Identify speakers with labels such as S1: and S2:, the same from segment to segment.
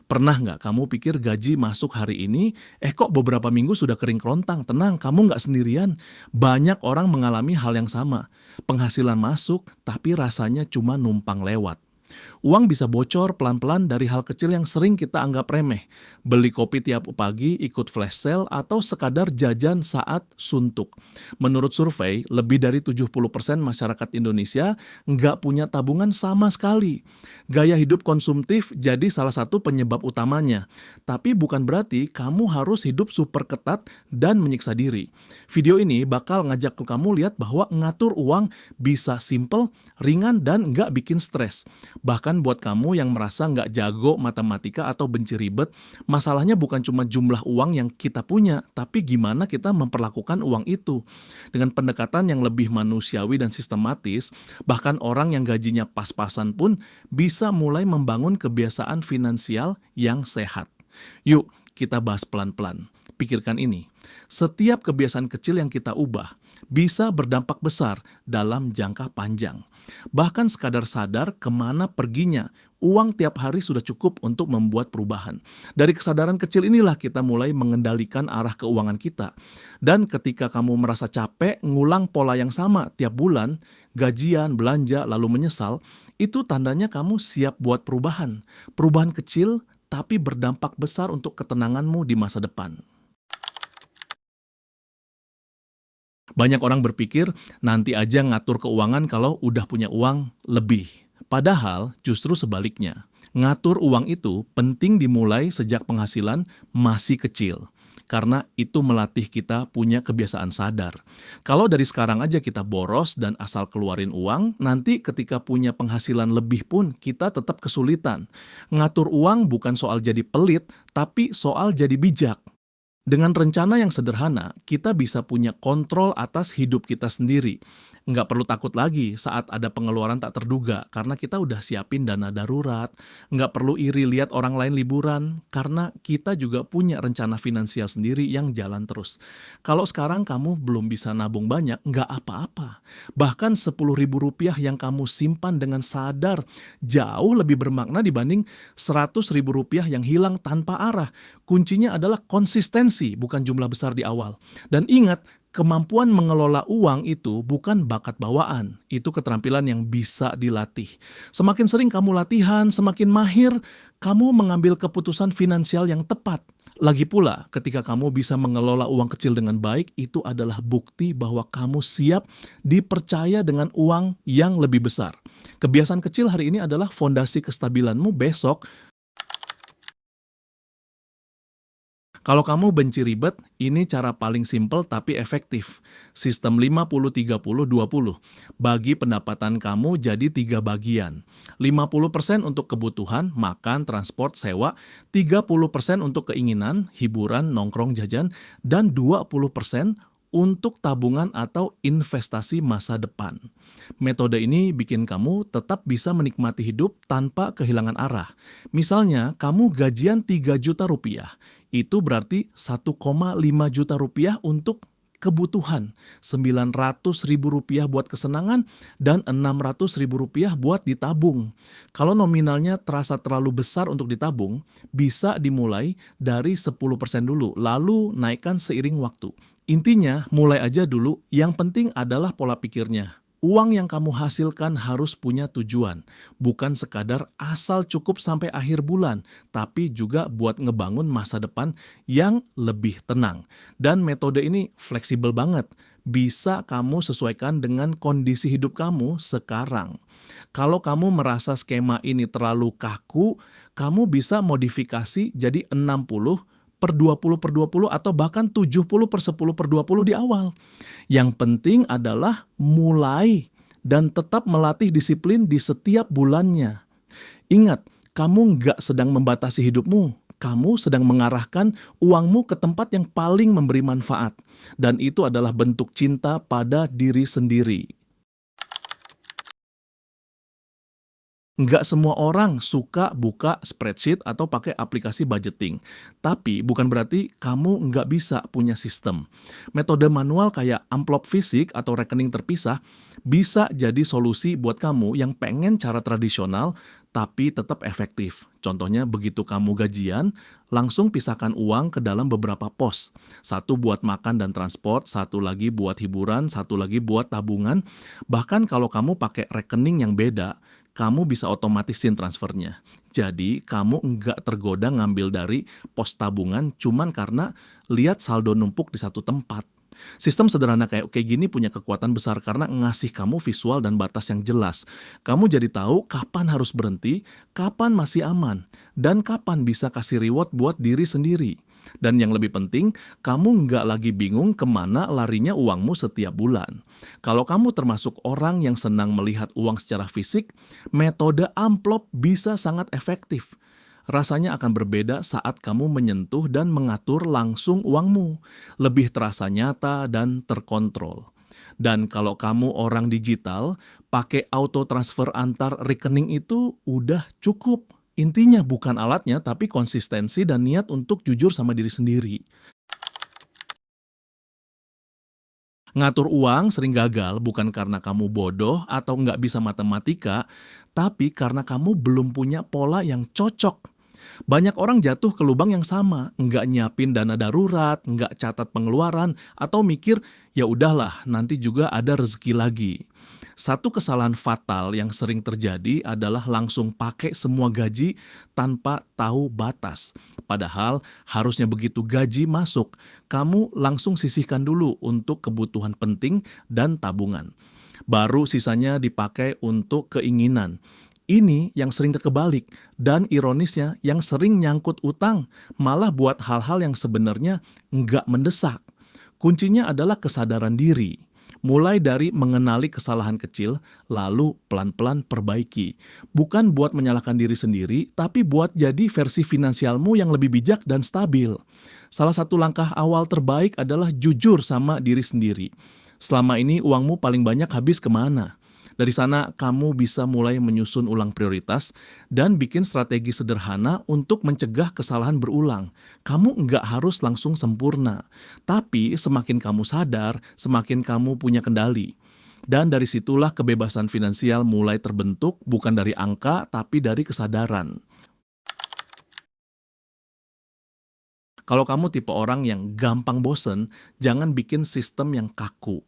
S1: Pernah nggak kamu pikir gaji masuk hari ini, kok beberapa minggu sudah kering kerontang? Tenang, kamu nggak sendirian. Banyak orang mengalami hal yang sama. Penghasilan masuk, tapi rasanya cuma numpang lewat. Uang bisa bocor pelan-pelan dari hal kecil yang sering kita anggap remeh. Beli kopi tiap pagi, ikut flash sale, atau sekadar jajan saat suntuk. Menurut survei, lebih dari 70% masyarakat Indonesia nggak punya tabungan sama sekali. Gaya hidup konsumtif jadi salah satu penyebab utamanya. Tapi bukan berarti kamu harus hidup super ketat dan menyiksa diri. Video ini bakal ngajak kamu lihat bahwa ngatur uang bisa simple, ringan, dan nggak bikin stres. Bahkan buat kamu yang merasa nggak jago matematika atau benci ribet, masalahnya bukan cuma jumlah uang yang kita punya, tapi gimana kita memperlakukan uang itu. Dengan pendekatan yang lebih manusiawi dan sistematis, bahkan orang yang gajinya pas-pasan pun bisa mulai membangun kebiasaan finansial yang sehat. Yuk, kita bahas pelan-pelan. Pikirkan ini, setiap kebiasaan kecil yang kita ubah bisa berdampak besar dalam jangka panjang. Bahkan sekadar sadar kemana perginya, uang tiap hari sudah cukup untuk membuat perubahan. Dari kesadaran kecil inilah kita mulai mengendalikan arah keuangan kita. Dan ketika kamu merasa capek ngulang pola yang sama tiap bulan, gajian, belanja, lalu menyesal, itu tandanya kamu siap buat perubahan. Perubahan kecil tapi berdampak besar untuk ketenanganmu di masa depan. Banyak orang berpikir nanti aja ngatur keuangan kalau udah punya uang lebih. Padahal justru sebaliknya. Ngatur uang itu penting dimulai sejak penghasilan masih kecil. Karena itu melatih kita punya kebiasaan sadar. Kalau dari sekarang aja kita boros dan asal keluarin uang, nanti ketika punya penghasilan lebih pun kita tetap kesulitan. Ngatur uang bukan soal jadi pelit, tapi soal jadi bijak. Dengan rencana yang sederhana, kita bisa punya kontrol atas hidup kita sendiri. Nggak perlu takut lagi saat ada pengeluaran tak terduga, karena kita udah siapin dana darurat. Nggak perlu iri lihat orang lain liburan, karena kita juga punya rencana finansial sendiri yang jalan terus. Kalau sekarang kamu belum bisa nabung banyak, nggak apa-apa. Bahkan Rp10.000 yang kamu simpan dengan sadar jauh lebih bermakna dibanding Rp100.000 yang hilang tanpa arah. Kuncinya adalah konsistensi, bukan jumlah besar di awal. Dan ingat, kemampuan mengelola uang itu bukan bakat bawaan, itu keterampilan yang bisa dilatih. Semakin sering kamu latihan, semakin mahir kamu mengambil keputusan finansial yang tepat. Lagi pula, ketika kamu bisa mengelola uang kecil dengan baik, itu adalah bukti bahwa kamu siap dipercaya dengan uang yang lebih besar. Kebiasaan kecil hari ini adalah fondasi kestabilanmu besok. Kalau kamu benci ribet, ini cara paling simpel tapi efektif. Sistem 50-30-20. Bagi pendapatan kamu jadi 3 bagian. 50% untuk kebutuhan, makan, transport, sewa. 30% untuk keinginan, hiburan, nongkrong, jajan. Dan 20% untuk tabungan atau investasi masa depan. Metode ini bikin kamu tetap bisa menikmati hidup tanpa kehilangan arah. Misalnya, kamu gajian 3 juta rupiah. Itu berarti 1,5 juta rupiah untuk kebutuhan, 900 ribu rupiah buat kesenangan, dan 600 ribu rupiah buat ditabung. Kalau nominalnya terasa terlalu besar untuk ditabung, bisa dimulai dari 10% dulu, lalu naikkan seiring waktu. Intinya, mulai aja dulu, yang penting adalah pola pikirnya. Uang yang kamu hasilkan harus punya tujuan, bukan sekadar asal cukup sampai akhir bulan, tapi juga buat ngebangun masa depan yang lebih tenang. Dan metode ini fleksibel banget, bisa kamu sesuaikan dengan kondisi hidup kamu sekarang. Kalau kamu merasa skema ini terlalu kaku, kamu bisa modifikasi jadi 60/20/20 atau bahkan 70/10/20 di awal. Yang penting adalah mulai dan tetap melatih disiplin di setiap bulannya. Ingat, kamu nggak sedang membatasi hidupmu. Kamu sedang mengarahkan uangmu ke tempat yang paling memberi manfaat. Dan itu adalah bentuk cinta pada diri sendiri. Nggak semua orang suka buka spreadsheet atau pakai aplikasi budgeting. Tapi bukan berarti kamu nggak bisa punya sistem. Metode manual kayak amplop fisik atau rekening terpisah bisa jadi solusi buat kamu yang pengen cara tradisional tapi tetap efektif. Contohnya begitu kamu gajian, langsung pisahkan uang ke dalam beberapa pos. Satu buat makan dan transport, satu lagi buat hiburan, satu lagi buat tabungan. Bahkan kalau kamu pakai rekening yang beda, kamu bisa otomatisin transfernya. Jadi, kamu nggak tergoda ngambil dari pos tabungan cuman karena lihat saldo numpuk di satu tempat. Sistem sederhana kayak gini punya kekuatan besar karena ngasih kamu visual dan batas yang jelas. Kamu jadi tahu kapan harus berhenti, kapan masih aman, dan kapan bisa kasih reward buat diri sendiri. Dan yang lebih penting, kamu nggak lagi bingung kemana larinya uangmu setiap bulan. Kalau kamu termasuk orang yang senang melihat uang secara fisik, metode amplop bisa sangat efektif. Rasanya akan berbeda saat kamu menyentuh dan mengatur langsung uangmu. Lebih terasa nyata dan terkontrol. Dan kalau kamu orang digital, pakai auto transfer antar rekening itu udah cukup. Intinya bukan alatnya, tapi konsistensi dan niat untuk jujur sama diri sendiri. Ngatur uang sering gagal bukan karena kamu bodoh atau nggak bisa matematika, tapi karena kamu belum punya pola yang cocok. Banyak orang jatuh ke lubang yang sama, nggak nyiapin dana darurat, nggak catat pengeluaran, atau mikir, ya udahlah, nanti juga ada rezeki lagi. Satu kesalahan fatal yang sering terjadi adalah langsung pakai semua gaji tanpa tahu batas. Padahal harusnya begitu gaji masuk, kamu langsung sisihkan dulu untuk kebutuhan penting dan tabungan. Baru sisanya dipakai untuk keinginan. Ini yang sering kebalik, dan ironisnya yang sering nyangkut utang, malah buat hal-hal yang sebenarnya nggak mendesak. Kuncinya adalah kesadaran diri. Mulai dari mengenali kesalahan kecil, lalu pelan-pelan perbaiki. Bukan buat menyalahkan diri sendiri, tapi buat jadi versi finansialmu yang lebih bijak dan stabil. Salah satu langkah awal terbaik adalah jujur sama diri sendiri. Selama ini uangmu paling banyak habis kemana? Dari sana kamu bisa mulai menyusun ulang prioritas dan bikin strategi sederhana untuk mencegah kesalahan berulang. Kamu nggak harus langsung sempurna, tapi semakin kamu sadar, semakin kamu punya kendali. Dan dari situlah kebebasan finansial mulai terbentuk bukan dari angka, tapi dari kesadaran. Kalau kamu tipe orang yang gampang bosen, jangan bikin sistem yang kaku.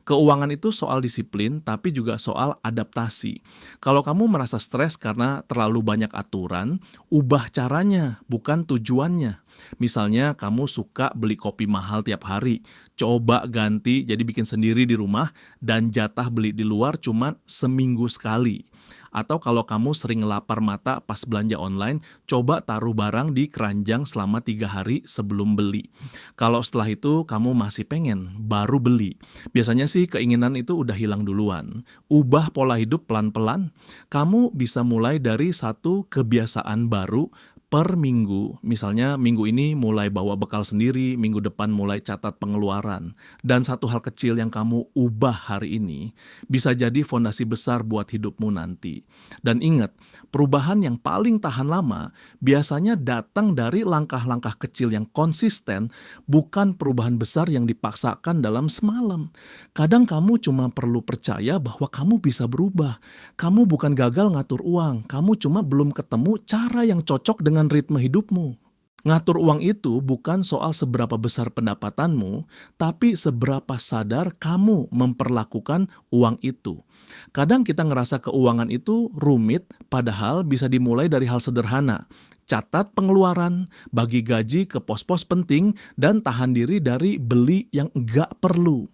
S1: Keuangan itu soal disiplin, tapi juga soal adaptasi. Kalau kamu merasa stres karena terlalu banyak aturan, ubah caranya, bukan tujuannya. Misalnya kamu suka beli kopi mahal tiap hari, coba ganti jadi bikin sendiri di rumah dan jatah beli di luar cuma seminggu sekali. Atau kalau kamu sering lapar mata pas belanja online, coba taruh barang di keranjang selama 3 hari sebelum beli. Kalau setelah itu kamu masih pengen, baru beli. Biasanya sih keinginan itu udah hilang duluan. Ubah pola hidup pelan-pelan. Kamu bisa mulai dari satu kebiasaan baru per minggu. Misalnya minggu ini mulai bawa bekal sendiri, minggu depan mulai catat pengeluaran. Dan satu hal kecil yang kamu ubah hari ini bisa jadi fondasi besar buat hidupmu nanti. Dan ingat, perubahan yang paling tahan lama biasanya datang dari langkah-langkah kecil yang konsisten, bukan perubahan besar yang dipaksakan dalam semalam. Kadang kamu cuma perlu percaya bahwa kamu bisa berubah. Kamu bukan gagal ngatur uang, kamu cuma belum ketemu cara yang cocok dengan ritme hidupmu. Ngatur uang itu bukan soal seberapa besar pendapatanmu, tapi seberapa sadar kamu memperlakukan uang itu. Kadang kita ngerasa keuangan itu rumit, padahal bisa dimulai dari hal sederhana. Catat pengeluaran, bagi gaji ke pos-pos penting, dan tahan diri dari beli yang enggak perlu.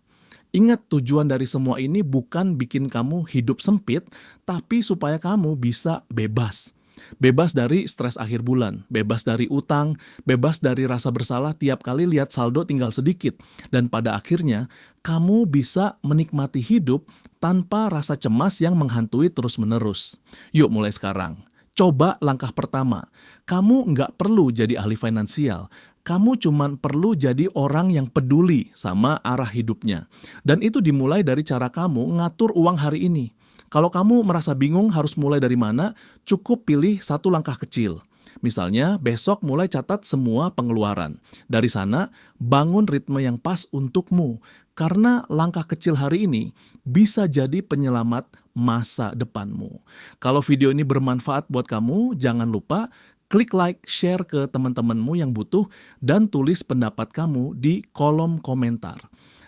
S1: Ingat, tujuan dari semua ini bukan bikin kamu hidup sempit, tapi supaya kamu bisa bebas. Bebas dari stres akhir bulan, bebas dari utang, bebas dari rasa bersalah tiap kali lihat saldo tinggal sedikit. Dan pada akhirnya, kamu bisa menikmati hidup tanpa rasa cemas yang menghantui terus-menerus. Yuk mulai sekarang. Coba langkah pertama. Kamu nggak perlu jadi ahli finansial. Kamu cuma perlu jadi orang yang peduli sama arah hidupnya. Dan itu dimulai dari cara kamu ngatur uang hari ini. Kalau kamu merasa bingung harus mulai dari mana, cukup pilih satu langkah kecil. Misalnya, besok mulai catat semua pengeluaran. Dari sana, bangun ritme yang pas untukmu. Karena langkah kecil hari ini bisa jadi penyelamat masa depanmu. Kalau video ini bermanfaat buat kamu, jangan lupa klik like, share ke teman-temanmu yang butuh, dan tulis pendapat kamu di kolom komentar.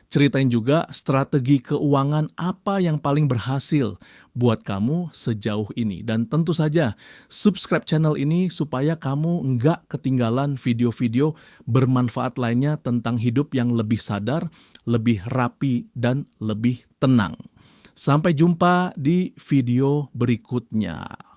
S1: Ceritain juga strategi keuangan apa yang paling berhasil buat kamu sejauh ini. Dan tentu saja subscribe channel ini supaya kamu nggak ketinggalan video-video bermanfaat lainnya tentang hidup yang lebih sadar, lebih rapi, dan lebih tenang. Sampai jumpa di video berikutnya.